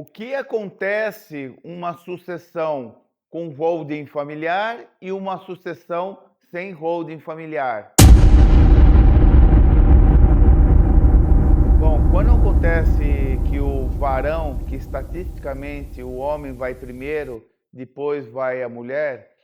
O que acontece uma sucessão com holding familiar e uma sucessão sem holding familiar? Bom, quando acontece que o varão, que estatisticamente o homem vai primeiro, depois vai a mulher,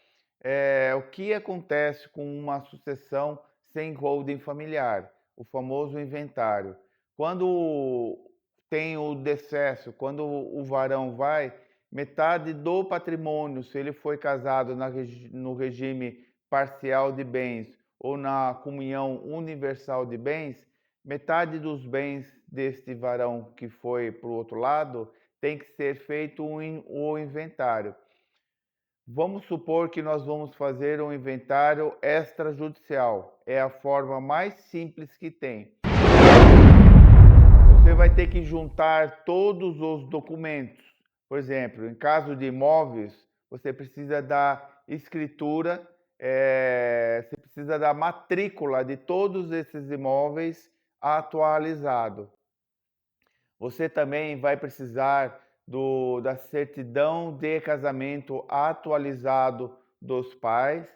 o que acontece com uma sucessão sem holding familiar? O famoso inventário. Quando tem o decesso, quando o varão vai, metade do patrimônio, se ele foi casado no regime parcial de bens ou na comunhão universal de bens, metade dos bens deste varão que foi para o outro lado tem que ser feito o inventário. Vamos supor que nós vamos fazer um inventário extrajudicial. É a forma mais simples que tem. Você vai ter que juntar todos os documentos. Por exemplo, em caso de imóveis, você precisa da escritura, você precisa da matrícula de todos esses imóveis atualizado. Você também vai precisar da certidão de casamento atualizado dos pais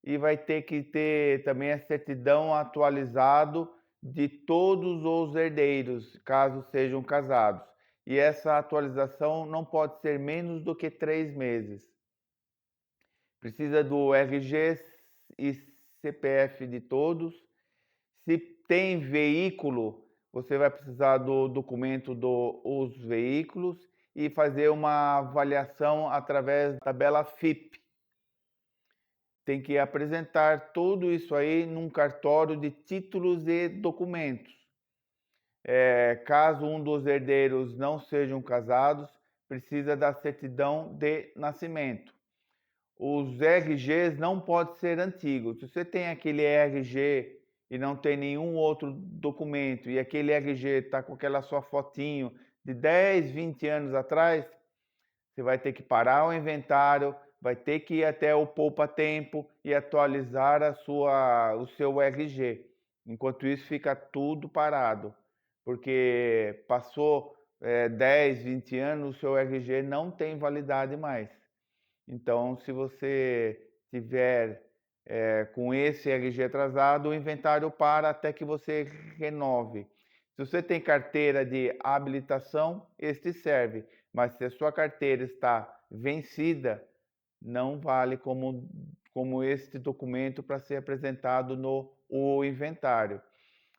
e vai ter que ter também a certidão atualizado de todos os herdeiros, caso sejam casados. E essa atualização não pode ser menos do que 3 meses. Precisa do RG e CPF de todos. Se tem veículo, você vai precisar do documento dos veículos e fazer uma avaliação através da tabela FIP. Tem que apresentar tudo isso aí num cartório de títulos e documentos. Caso um dos herdeiros não sejam casados, precisa da certidão de nascimento. Os RGs não podem ser antigos. Se você tem aquele RG e não tem nenhum outro documento e aquele RG está com aquela sua fotinho de 10, 20 anos atrás, você vai ter que parar o inventário, vai ter que ir até o poupa-tempo e atualizar o seu RG. Enquanto isso, fica tudo parado, porque passou 10, 20 anos, o seu RG não tem validade mais. Então, se você tiver com esse RG atrasado, o inventário para até que você renove. Se você tem carteira de habilitação, este serve, mas se a sua carteira está vencida, não vale como este documento para ser apresentado no inventário.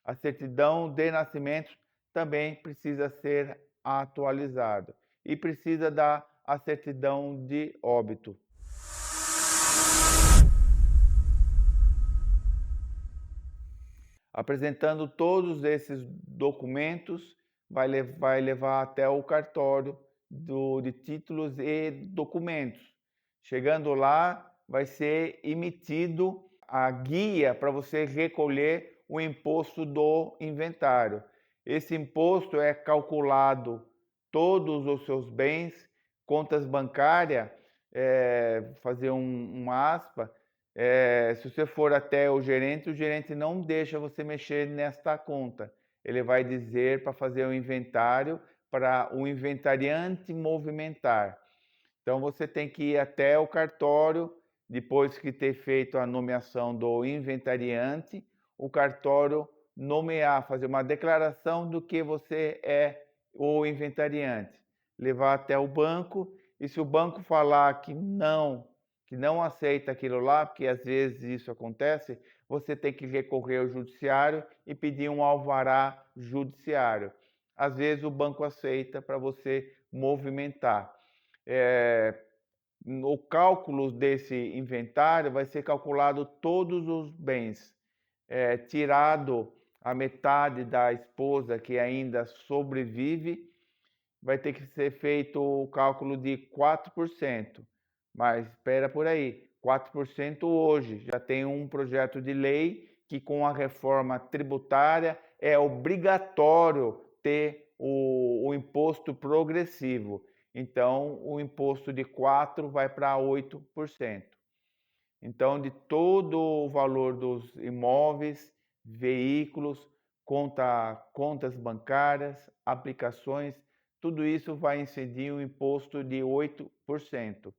A certidão de nascimento também precisa ser atualizada e precisa da certidão de óbito. Apresentando todos esses documentos, vai levar até o cartório de títulos e documentos. Chegando lá, vai ser emitido a guia para você recolher o imposto do inventário. Esse imposto é calculado todos os seus bens, contas bancárias, fazer uma aspa, se você for até o gerente não deixa você mexer nesta conta. Ele vai dizer para fazer o inventário para o inventariante movimentar. Então você tem que ir até o cartório, depois que ter feito a nomeação do inventariante, o cartório nomear, fazer uma declaração do que você é o inventariante, levar até o banco, e se o banco falar que não aceita aquilo lá, porque às vezes isso acontece, você tem que recorrer ao judiciário e pedir um alvará judiciário. Às vezes o banco aceita para você movimentar. O cálculo desse inventário vai ser calculado todos os bens, tirado a metade da esposa que ainda sobrevive, vai ter que ser feito o cálculo de 4%. Mas espera por aí, 4% hoje. Já tem um projeto de lei que com a reforma tributária é obrigatório ter o imposto progressivo. Então, o imposto de 4% vai para 8%. Então, de todo o valor dos imóveis, veículos, contas bancárias, aplicações, tudo isso vai incidir um imposto de 8%.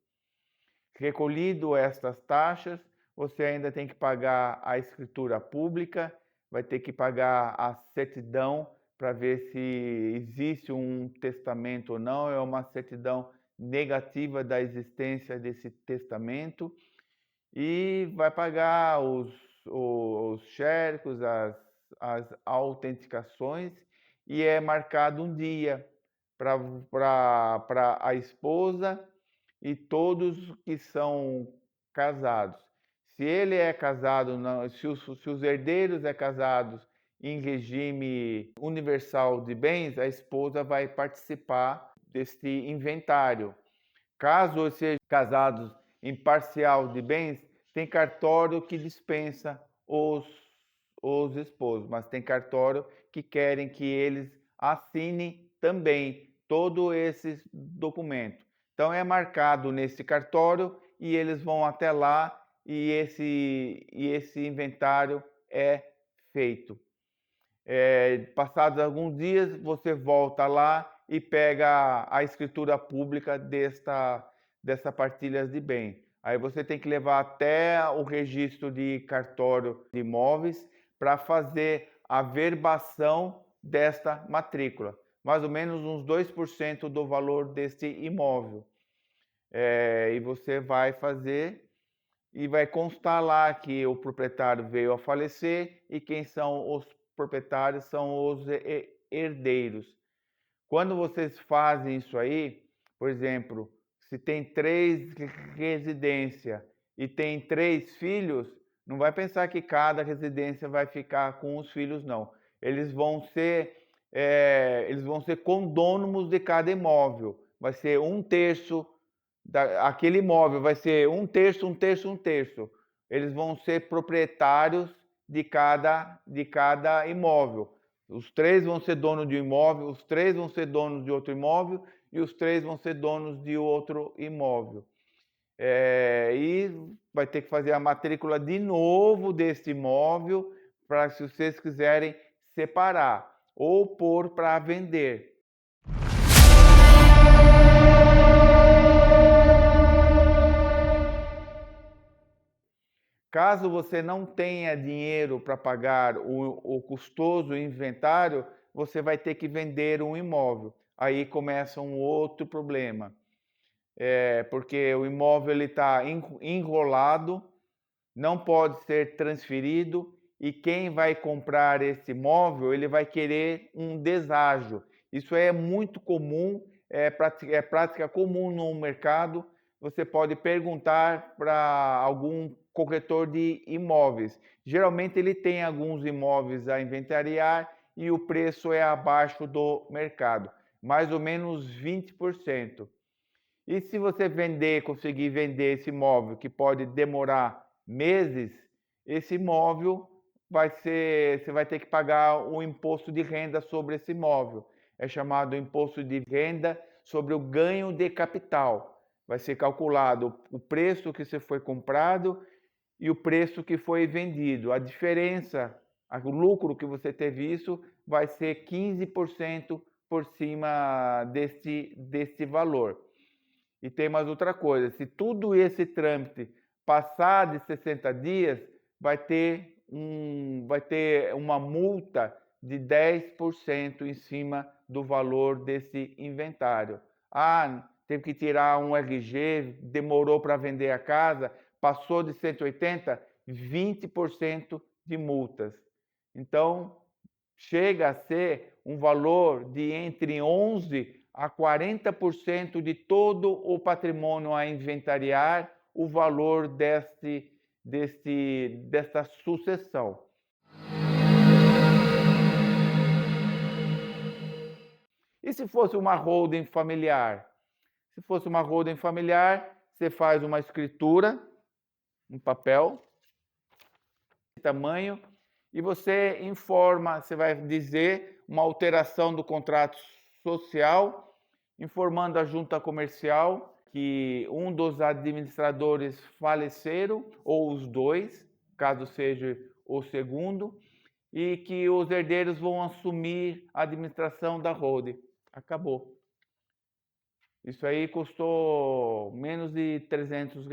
Recolhido estas taxas, você ainda tem que pagar a escritura pública, vai ter que pagar a certidão para ver se existe um testamento ou não, é uma certidão negativa da existência desse testamento, e vai pagar os xercos, as autenticações, e é marcado um dia para a esposa e todos que são casados. Se ele é casado, se os herdeiros é casados em regime universal de bens, a esposa vai participar deste inventário. Caso sejam casados em parcial de bens, tem cartório que dispensa os esposos, mas tem cartório que querem que eles assinem também todos esses documentos. Então é marcado nesse cartório e eles vão até lá e esse inventário é feito. Passados alguns dias, você volta lá e pega a escritura pública dessa partilha de bem. Aí você tem que levar até o registro de cartório de imóveis para fazer a verbação desta matrícula, mais ou menos uns 2% do valor deste imóvel. E você vai fazer e vai constar lá que o proprietário veio a falecer e quem são os proprietários são os herdeiros. Quando vocês fazem isso aí, por exemplo, se tem 3 residências e tem 3 filhos, não vai pensar que cada residência vai ficar com os filhos, não. Eles vão ser condôminos de cada imóvel. Vai ser 1/3 aquele imóvel, vai ser 1/3, 1/3, 1/3. Eles vão ser proprietários de cada imóvel. Os 3 vão ser donos de um imóvel, os 3 vão ser donos de outro imóvel e os 3 vão ser donos de outro imóvel. E vai ter que fazer a matrícula de novo desse imóvel para, se vocês quiserem, separar ou pôr para vender. Caso você não tenha dinheiro para pagar o custoso inventário, você vai ter que vender um imóvel. Aí começa um outro problema, porque o imóvel está enrolado, não pode ser transferido e quem vai comprar esse imóvel, ele vai querer um deságio. Isso é muito comum, é prática comum no mercado. Você pode perguntar para algum corretor de imóveis. Geralmente ele tem alguns imóveis a inventariar e o preço é abaixo do mercado, mais ou menos 20%. E se você conseguir vender esse imóvel, que pode demorar meses, esse imóvel você vai ter que pagar o imposto de renda sobre esse imóvel. É chamado imposto de renda sobre o ganho de capital. Vai ser calculado o preço que você foi comprado e o preço que foi vendido. A diferença, o lucro que você teve, isso vai ser 15% por cima deste valor. E tem mais outra coisa, se tudo esse trâmite passar de 60 dias, vai ter uma multa de 10% em cima do valor desse inventário. Teve que tirar um RG, demorou para vender a casa, passou de 180, 20% de multas. Então, chega a ser um valor de entre 11% a 40% de todo o patrimônio a inventariar, o valor desta sucessão. E se fosse uma holding familiar? Se fosse uma holding familiar, você faz uma escritura, um papel, de tamanho, e você informa, você vai dizer uma alteração do contrato social, informando a junta comercial que um dos administradores faleceram, ou os dois, caso seja o segundo, e que os herdeiros vão assumir a administração da holding. Acabou. Isso aí custou menos de R$ 300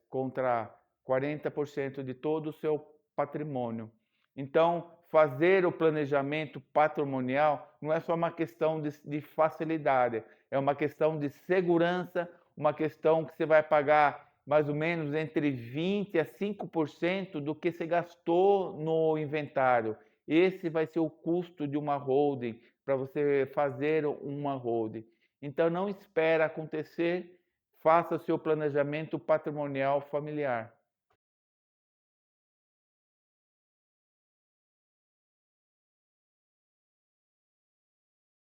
contra 40% de todo o seu patrimônio. Então, fazer o planejamento patrimonial não é só uma questão de facilidade, é uma questão de segurança, uma questão que você vai pagar mais ou menos entre 20% a 5% do que você gastou no inventário. Esse vai ser o custo de uma holding, para você fazer uma holding. Então não espera acontecer, faça seu planejamento patrimonial familiar.